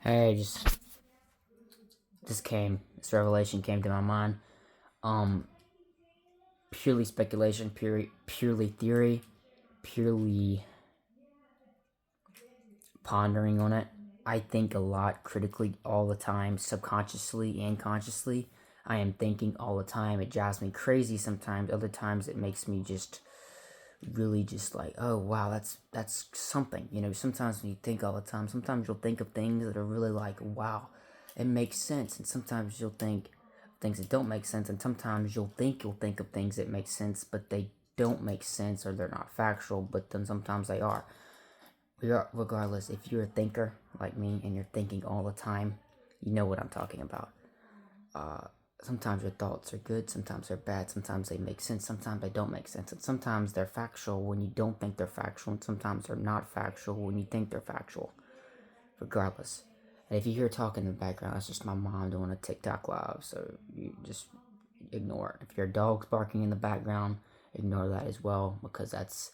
Hey, this revelation came to my mind. Um, Purely speculation, purely theory, purely pondering on it. I think a lot critically all the time, subconsciously and consciously. I am thinking all the time. It drives me crazy sometimes. Other times it makes me just really just like, oh wow, that's something. Sometimes when you think all the time, sometimes you'll think of things that are really like, wow, it makes sense, and sometimes you'll think things that don't make sense, and sometimes you'll think of things that make sense, but they don't make sense or they're not factual, but then sometimes they are. Regardless, if you're a thinker like me and you're thinking all the time, you know what I'm talking about. Uh, Sometimes your thoughts are good, sometimes they're bad, sometimes they make sense, sometimes they don't make sense, and sometimes they're factual when you don't think they're factual, and sometimes they're not factual when you think they're factual. Regardless. And if you hear talking in the background, that's just my mom doing a TikTok live, so you just ignore it. If your dog's barking in the background, ignore that as well, because that's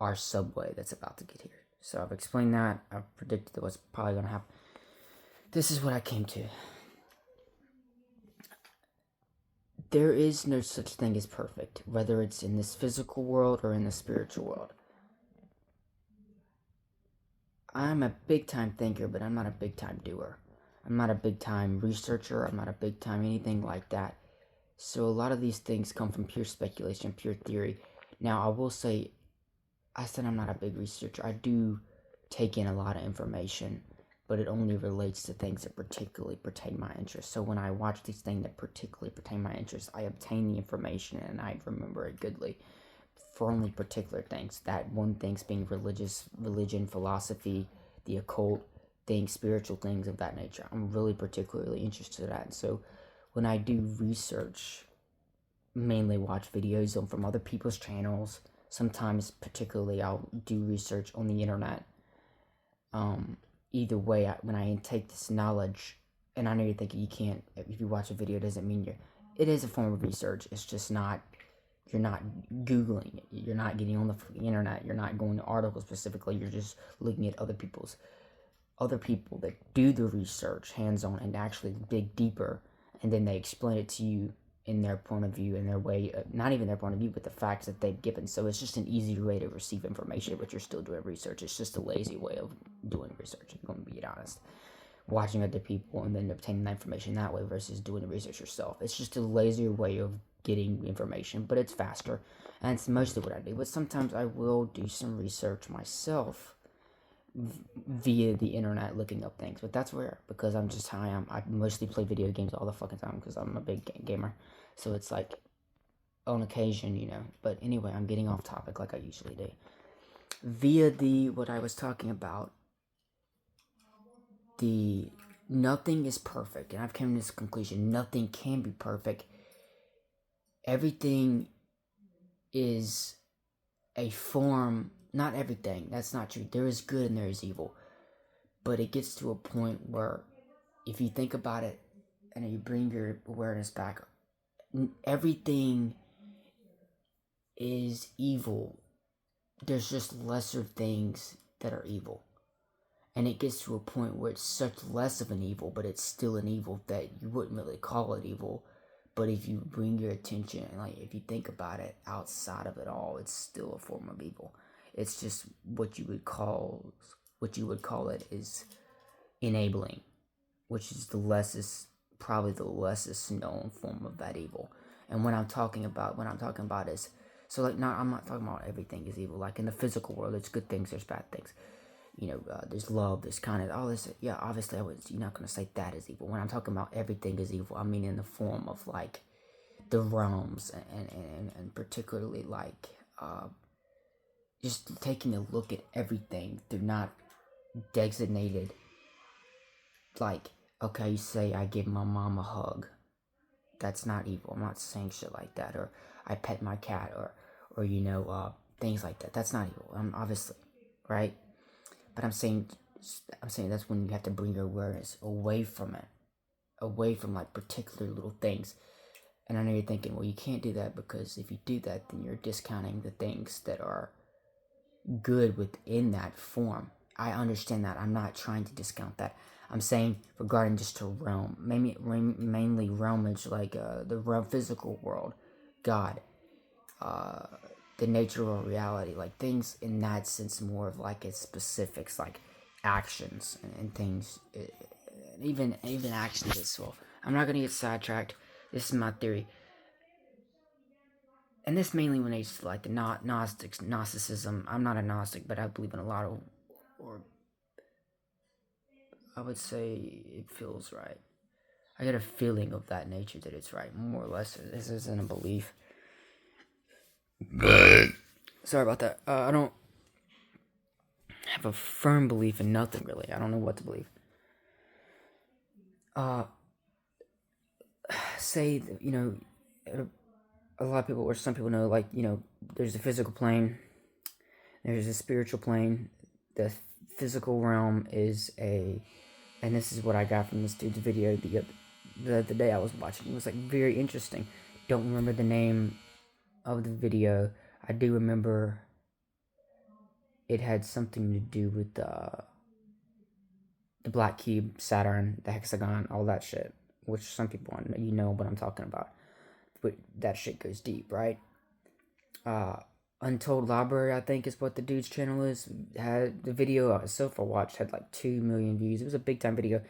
our subway that's about to get here. So I've explained that. I've predicted what's probably going to happen. This is what I came to. There is no such thing as perfect, whether it's in this physical world or in the spiritual world. I'm a big time thinker, but I'm not a big time doer. I'm not a big time researcher. I'm not a big time anything like that. So a lot of these things come from pure speculation, pure theory. Now, I will say, I said I'm not a big researcher. I do take in a lot of information, but it only relates to things that particularly pertain my interest. So when I watch these things that particularly pertain my interest, I obtain the information and I remember it goodly for only particular things. That one things being religion, philosophy, the occult things, spiritual things of that nature. I'm really particularly interested in that. And so when I do research, mainly watch videos from other people's channels. Sometimes, particularly, I'll do research on the internet. Either way, when I take this knowledge, and I know you're thinking you can't, if you watch a video, it doesn't mean it is a form of research. It's just not, you're not Googling it. You're not getting on the internet. You're not going to articles specifically. You're just looking at other people that do the research hands-on and actually dig deeper, and then they explain it to you in their point of view, in their way, not even their point of view, but the facts that they've given. So it's just an easier way to receive information, but you're still doing research. It's just a lazy way of doing research, I'm going to be honest. Watching other people and then obtaining that information that way versus doing the research yourself. It's just a lazier way of getting information, but it's faster, and it's mostly what I do. But sometimes I will do some research myself via the internet looking up things, but that's rare because I'm just how I am. I mostly play video games all the fucking time because I'm a big gamer, so it's like on occasion, but anyway, I'm getting off topic like I usually do. Via the what I was talking about, the nothing is perfect, and I've come to this conclusion: nothing can be perfect. Everything is a form. Not everything, that's not true. There is good and there is evil, but it gets to a point where if you think about it and you bring your awareness back, everything is evil. There's just lesser things that are evil. And it gets to a point where it's such less of an evil, but it's still an evil that you wouldn't really call it evil. But if you bring your attention, like if you think about it outside of it all, it's still a form of evil. It's just what you would call it is enabling, which is probably the lessest known form of that evil. And what I'm talking about is, so like, I'm not talking about everything is evil. Like in the physical world, there's good things, there's bad things. There's love, there's kindness, all this. Yeah, obviously, you're not gonna say that is evil. When I'm talking about everything is evil, I mean in the form of like the realms and particularly like just taking a look at everything. They're not designated. Like, okay, you say I give my mom a hug. That's not evil. I'm not saying shit like that. Or I pet my cat, or things like that. That's not evil. Obviously, right? But I'm saying that's when you have to bring your awareness away from it, away from like particular little things. And I know you're thinking, well, you can't do that because if you do that, then you're discounting the things that are good within that form. I understand that. I'm not trying to discount that. I'm saying regarding just to realm, mainly realmage, like the realm physical world, God, the nature of reality, like things in that sense, more of like its specifics, like actions and things, even actions as well. I'm not gonna get sidetracked. This is my theory, and this mainly relates to like the Gnosticism. I'm not a Gnostic, but I believe in a lot of, or I would say it feels right. I get a feeling of that nature that it's right, more or less. This isn't a belief. Sorry about that. I don't have a firm belief in nothing, really. I don't know what to believe. Say, a lot of people, or some people know, like, there's a physical plane, there's a spiritual plane. The physical realm is and this is what I got from this dude's video the day I was watching. It was like very interesting. Don't remember the name of the video. I do remember it had something to do with the black cube, Saturn, the hexagon, all that shit. Which some people know what I'm talking about. But that shit goes deep, right? Untold Library, I think is what the dude's channel is. Had the video so far watched had like 2 million views. It was a big time video.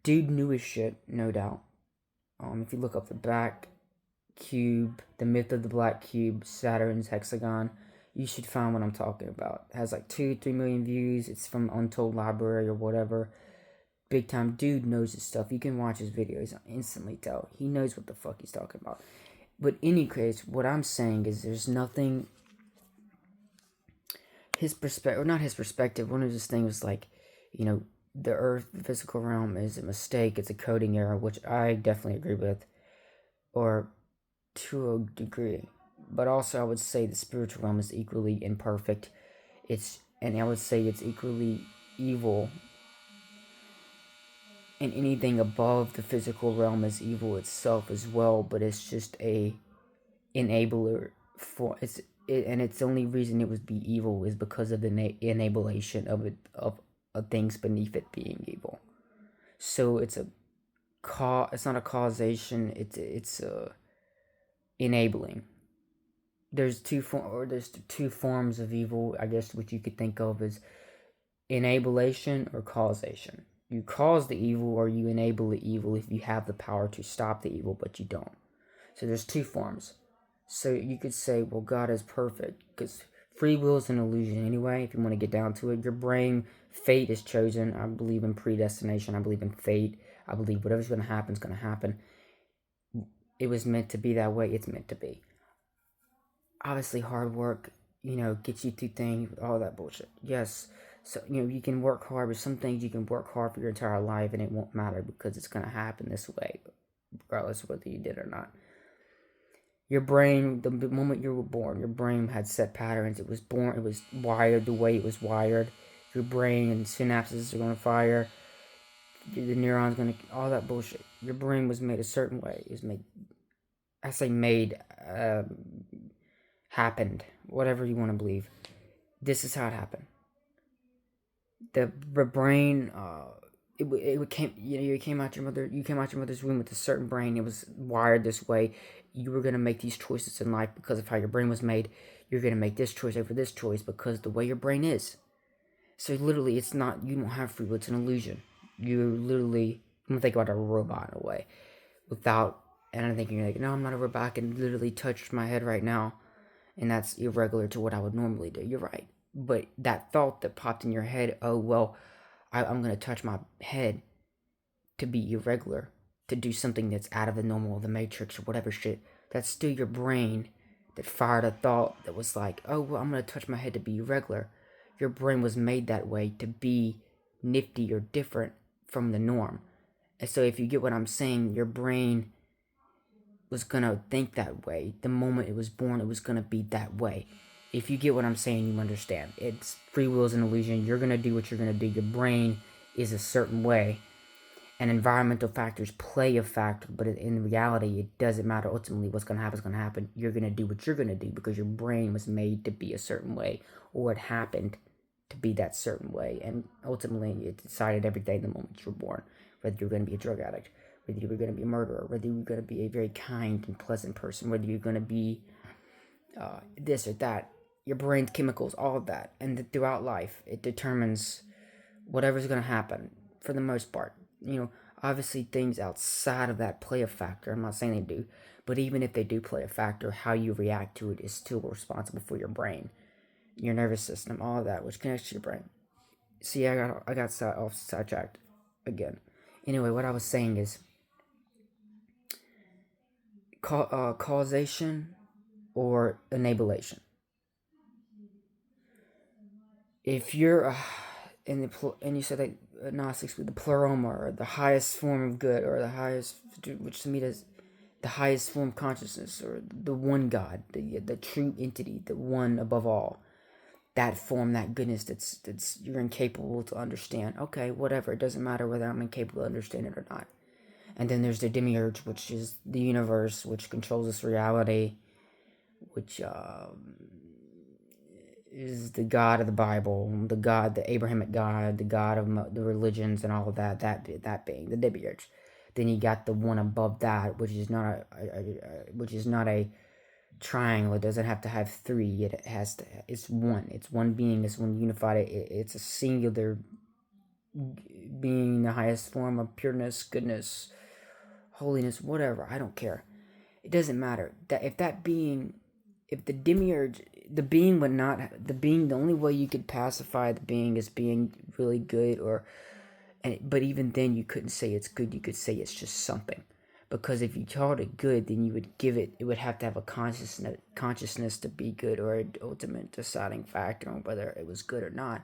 Dude knew his shit, no doubt. If you look up the black cube, the myth of the black cube, Saturn's hexagon, you should find what I'm talking about. It has like 2-3 million views. It's from Untold Library or whatever. Big time dude knows his stuff. You can watch his videos and instantly tell he knows what the fuck he's talking about. But in any case, what I'm saying is there's nothing. His perspective, or not his perspective, one of his things was like, the earth, the physical realm is a mistake, it's a coding error, which I definitely agree with, or to a degree. But also I would say the spiritual realm is equally imperfect. And I would say it's equally evil. And anything above the physical realm is evil itself as well, but it's just a enabler for and its only reason it would be evil is because of the enablement of things beneath it being evil. So it's not a causation. It's a enabling. There's two forms of evil, I guess, which you could think of as enablement or causation. You cause the evil or you enable the evil if you have the power to stop the evil, but you don't. So there's two forms. So you could say, well, God is perfect, because free will is an illusion anyway, if you want to get down to it. Your brain, fate is chosen. I believe in predestination. I believe in fate. I believe whatever's going to happen is going to happen. It was meant to be that way. It's meant to be. Obviously, hard work, gets you through things, all that bullshit. Yes. So, you can work hard, but some things you can work hard for your entire life and it won't matter because it's going to happen this way, regardless of whether you did or not. Your brain, the moment you were born, your brain had set patterns. It was wired the way it was wired. Your brain and synapses are going to fire. The neurons going to, all that bullshit. Your brain was made a certain way. It was made, happened. Whatever you want to believe. This is how it happened. The brain, you came out your mother's womb with a certain brain. It was wired this way. You were going to make these choices in life because of how your brain was made. You're going to make this choice over this choice because the way your brain is. So literally, you don't have free will. It's an illusion. You literally, I'm going to think about a robot in a way. And I'm thinking, like, no, I'm not a robot. I can literally touch my head right now. And that's irregular to what I would normally do. You're right. But that thought that popped in your head, oh, well, I'm going to touch my head to be irregular, to do something that's out of the normal, the matrix or whatever shit, that's still your brain that fired a thought that was like, oh, well, I'm going to touch my head to be irregular. Your brain was made that way to be nifty or different from the norm. And so if you get what I'm saying, your brain was going to think that way. The moment it was born, it was going to be that way. If you get what I'm saying, you understand. It's free will is an illusion. You're going to do what you're going to do. Your brain is a certain way. And environmental factors play a factor, but in reality, it doesn't matter. Ultimately, what's going to happen is going to happen. You're going to do what you're going to do because your brain was made to be a certain way, or it happened to be that certain way. And ultimately, it decided every day the moment you were born whether you're going to be a drug addict, whether you were going to be a murderer, whether you were going to be a very kind and pleasant person, whether you're going to be this or that. Your brain's chemicals, all of that. And throughout life, it determines whatever's going to happen for the most part. Obviously things outside of that play a factor. I'm not saying they do. But even if they do play a factor, how you react to it is still responsible for your brain, your nervous system, all of that, which connects to your brain. See, I got sidetracked again. Anyway, what I was saying is causation or enablation. If you're and you said that Gnostics with the pleroma, or the highest form of good, or the highest, which to me is the highest form of consciousness, or the one God, the true entity, the one above all, that form, that goodness that's you're incapable to understand. Okay, whatever, it doesn't matter whether I'm incapable to understand it or not. And then there's the demiurge, which is the universe, which controls this reality, which is the God of the Bible, the God, the Abrahamic God, the God of the religions and all of that. That being the demiurge. Then you got the one above that, which is not a triangle. It doesn't have to have three. It has to. It's one. It's one being. It's one unified. It's a singular being, the highest form of pureness, goodness, holiness, whatever. I don't care. It doesn't matter. If the demiurge, the being would not, the only way you could pacify the being is being really good, but even then you couldn't say it's good. You could say it's just something. Because if you called it good, then you would give it would have to have a consciousness to be good, or an ultimate deciding factor on whether it was good or not.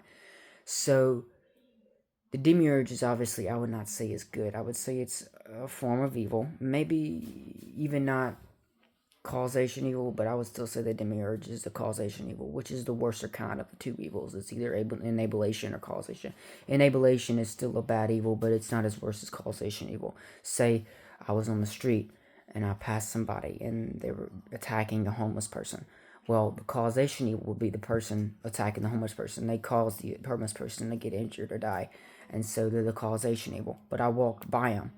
So the demiurge is obviously, I would not say is good. I would say it's a form of evil. Maybe even not causation evil, but I would still say the demiurge is the causation evil, which is the worst kind of the two evils. It's either enablation or causation. Enablation is still a bad evil, but it's not as worse as causation evil. Say I was on the street and I passed somebody and they were attacking a homeless person. Well, the causation evil would be the person attacking the homeless person. They caused the homeless person to get injured or die, and so they're the causation evil. But I walked by them,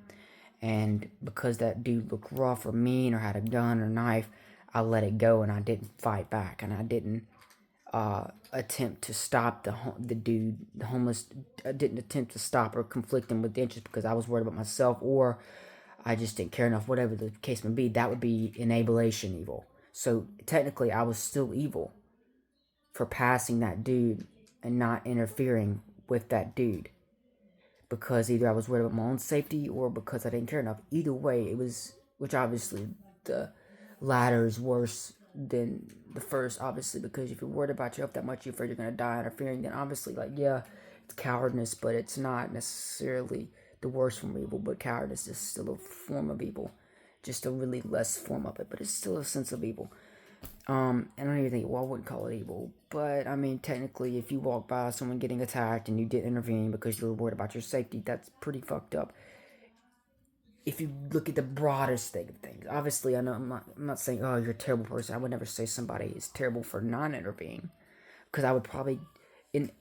and because that dude looked rough or mean or had a gun or knife, I let it go and I didn't fight back, and I didn't attempt to stop the dude, the homeless. I didn't attempt to stop or conflict him with the inches because I was worried about myself, or I just didn't care enough. Whatever the case may be, that would be enablation evil. So technically, I was still evil for passing that dude and not interfering with that dude, because either I was worried about my own safety or because I didn't care enough. Either way, it was, which obviously the latter is worse than the first, obviously, because if you're worried about yourself that much, you're afraid you're going to die interfering, then obviously, it's cowardness, but it's not necessarily the worst form of evil, but cowardice is still a form of evil, just a really less form of it, but it's still a sense of evil. I don't even think, I wouldn't call it evil, but I mean, technically, if you walk by someone getting attacked and you didn't intervene because you were worried about your safety, that's pretty fucked up. If you look at the broadest thing of things, obviously, I know I'm not saying, oh, you're a terrible person. I would never say somebody is terrible for non-intervening, because I would probably,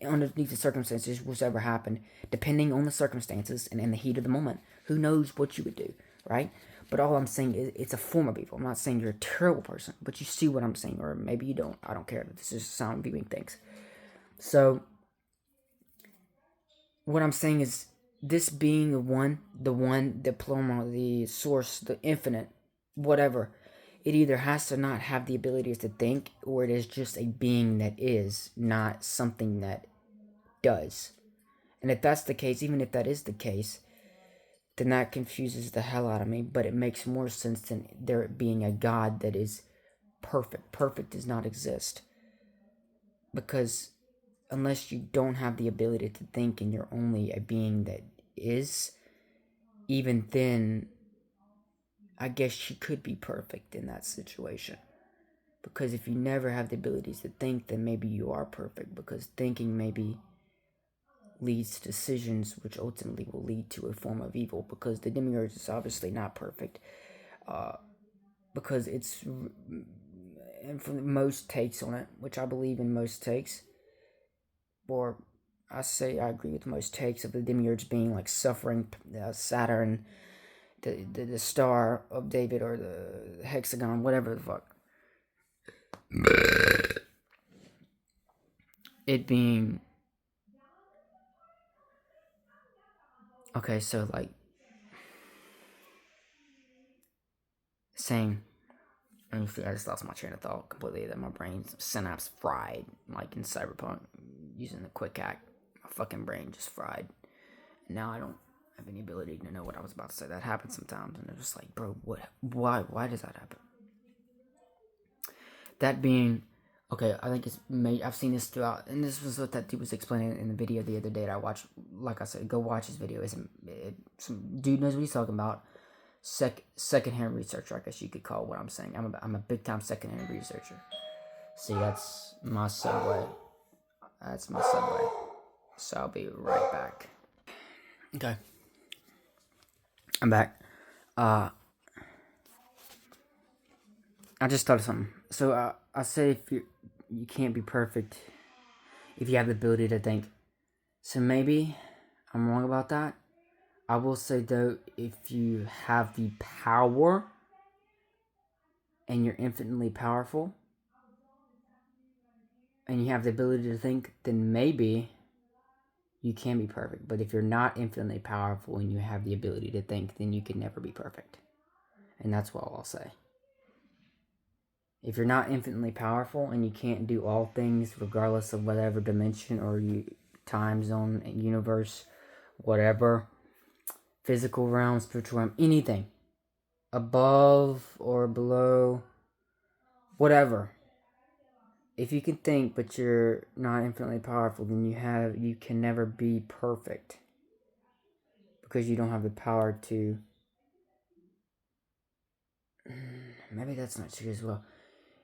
underneath the circumstances, whatever happened, depending on the circumstances and in the heat of the moment, who knows what you would do, right? But all I'm saying is it's a form of evil. I'm not saying you're a terrible person, but you see what I'm saying, or maybe you don't. I don't care. This is how I'm viewing things. So what I'm saying is, this being the one, the pleroma, the source, the infinite, whatever, it either has to not have the abilities to think, or it is just a being that is, not something that does. And if that's the case, even if that is the case, then that confuses the hell out of me. But it makes more sense than there being a God that is perfect. Perfect does not exist. Because unless you don't have the ability to think and you're only a being that is, even then, I guess you could be perfect in that situation. Because if you never have the abilities to think, then maybe you are perfect. Because thinking maybe leads to decisions which ultimately will lead to a form of evil, because the demiurge is obviously not perfect, because it's, and from most takes on it, which I believe in most takes, or I say I agree with most takes of the demiurge being like suffering Saturn, the star of David, or the hexagon, whatever the fuck. It being okay, so like saying, and I just lost my train of thought completely. That my brain's synapse fried, like in Cyberpunk, using the quick hack. My fucking brain just fried. Now I don't have any ability to know what I was about to say. That happens sometimes, and it's just like, bro, what? Why does that happen? That being, okay, I think it's made. I've seen this throughout, and this was what that dude was explaining in the video the other day that I watched. Like I said, go watch his video. Some dude knows what he's talking about. Secondhand researcher, I guess you could call what I'm saying. I'm a big time secondhand researcher. See, that's my subway. That's my subway. So I'll be right back. Okay. I'm back. I just thought of something. So I say if you can't be perfect if you have the ability to think. So maybe I'm wrong about that. I will say though, if you have the power and you're infinitely powerful and you have the ability to think, then maybe you can be perfect. But if you're not infinitely powerful and you have the ability to think, then you can never be perfect. And that's what I'll say. If you're not infinitely powerful and you can't do all things regardless of whatever dimension or time zone, universe, whatever, physical realm, spiritual realm, anything, above or below, whatever. If you can think but you're not infinitely powerful, then you can never be perfect. Because you don't have the power to. Maybe that's not true as well.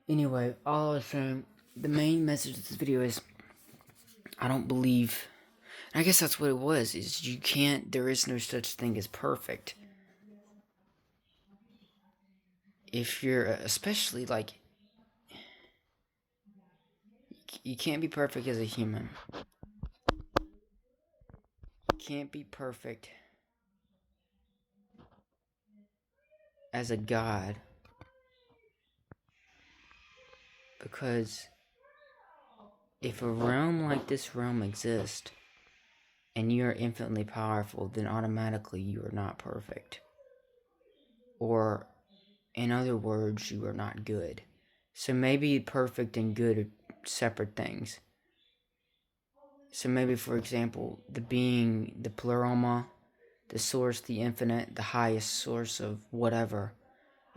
Anyway, all I was saying, the main message of this video is, I don't believe, I guess that's what it was, is there is no such thing as perfect. If you're, especially like, you can't be perfect as a human. You can't be perfect as a god. Because if a realm like this realm exists, and you are infinitely powerful, then automatically you are not perfect. Or, in other words, you are not good. So maybe perfect and good are separate things. So maybe, for example, the being, the pleroma, the source, the infinite, the highest source of whatever,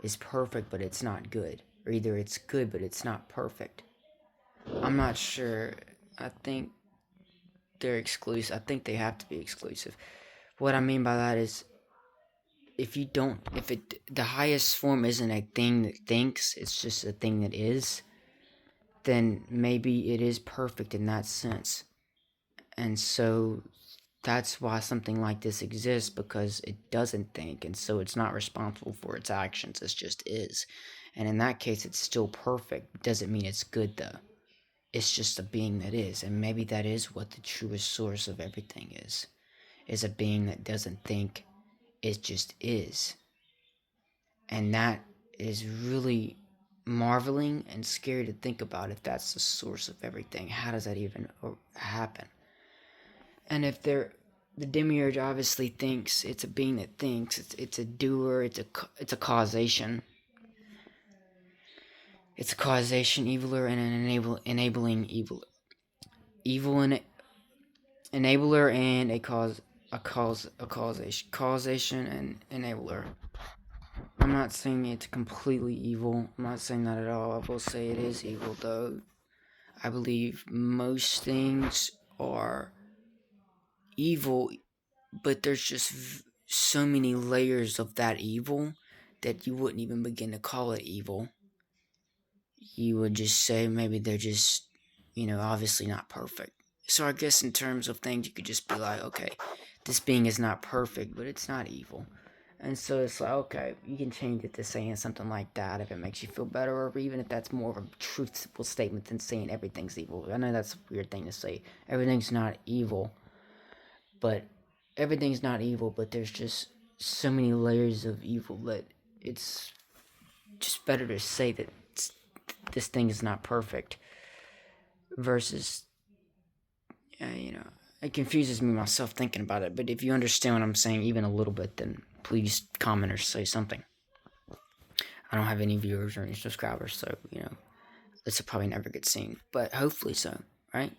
is perfect, but it's not good. Or either it's good, but it's not perfect. I'm not sure. I think they're exclusive. I think they have to be exclusive. What I mean by that is, if the highest form isn't a thing that thinks, it's just a thing that is, then maybe it is perfect in that sense. And so that's why something like this exists, because it doesn't think, and so it's not responsible for its actions, it just is. And in that case, it's still perfect. Doesn't mean it's good though. It's just a being that is, and maybe that is what the truest source of everything is a being that doesn't think, it just is. And that is really marveling and scary to think about. If that's the source of everything, how does that even happen? And if the demiurge obviously thinks, it's a being that thinks, it's a doer, it's a causation. It's a causation eviler and an enabling evil. Evil and enabler and a causation and enabler. I'm not saying it's completely evil. I'm not saying that at all. I will say it is evil, though. I believe most things are evil, but there's just so many layers of that evil that you wouldn't even begin to call it evil. You would just say maybe they're just, obviously not perfect. So I guess in terms of things, you could just be like, okay, this being is not perfect, but it's not evil. And so it's like, okay, you can change it to saying something like that if it makes you feel better, or even if that's more of a truthful statement than saying everything's evil. I know that's a weird thing to say. Everything's not evil, but there's just so many layers of evil that it's just better to say that this thing is not perfect versus, it confuses me myself thinking about it. But if you understand what I'm saying even a little bit, then please comment or say something. I don't have any viewers or any subscribers, so, this will probably never get seen. But hopefully so, right?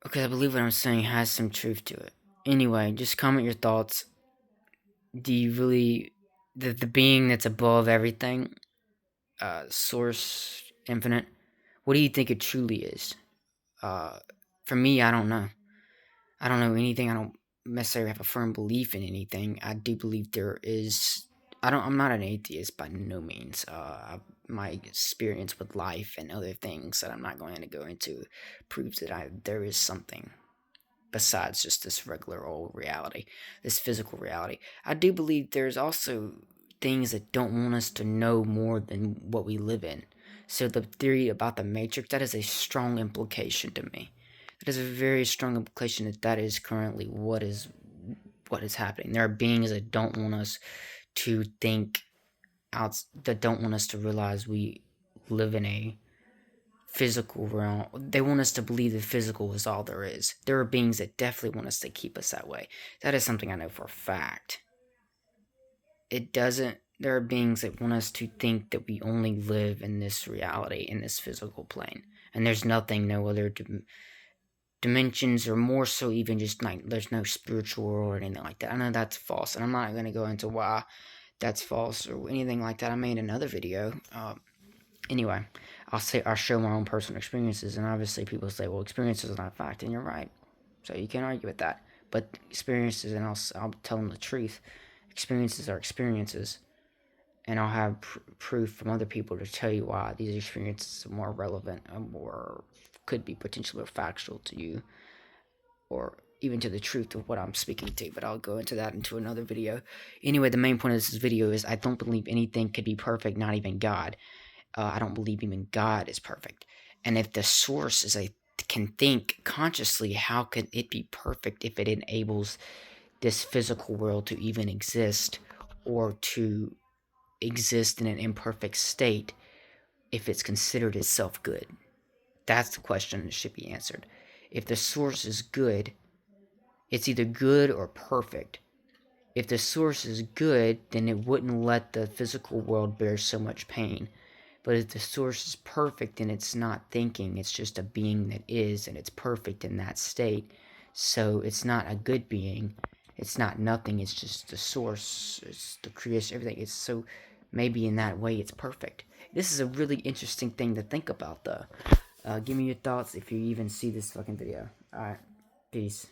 Okay, I believe what I'm saying has some truth to it. Anyway, just comment your thoughts. Do you really, the being that's above everything, source, infinite, what do you think it truly is? For me, I don't know. I don't know anything. I don't necessarily have a firm belief in anything. I do believe there is. I'm not an atheist by no means. My experience with life and other things that I'm not going to go into proves that there is something besides just this regular old reality, this physical reality. I do believe there's also things that don't want us to know more than what we live in. So the theory about the Matrix, that is a strong implication to me. That is a very strong implication that is currently what is happening. There are beings that don't want us to think out, that don't want us to realize we live in a physical realm. They want us to believe that physical is all there is. There are beings that definitely want us to keep us that way. That is something I know for a fact. There are beings that want us to think that we only live in this reality, in this physical plane. And there's nothing, no other dimensions, or more so even just like there's no spiritual world or anything like that. I know that's false, and I'm not going to go into why that's false or anything like that. I made another video. Anyway, I'll show my own personal experiences, and obviously people say, well, experiences are not a fact, and you're right. So you can't argue with that. But experiences, and I'll tell them the truth. Experiences are experiences, and I'll have proof from other people to tell you why these experiences are more relevant and more could be potentially more factual to you, or even to the truth of what I'm speaking to. But I'll go into that into another video. Anyway, the main point of this video is I don't believe anything could be perfect, not even God. I don't believe even God is perfect. And if the source can think consciously, how could it be perfect if it enables this physical world to even exist, or to exist in an imperfect state if it's considered itself good? That's the question that should be answered. If the source is good, it's either good or perfect. If the source is good, then it wouldn't let the physical world bear so much pain. But if the source is perfect, then it's not thinking, it's just a being that is, and it's perfect in that state. So it's not a good being, it's not nothing, it's just the source, it's the creation, everything. It's so, maybe in that way it's perfect. This is a really interesting thing to think about, though. Give me your thoughts if you even see this fucking video. Alright, peace.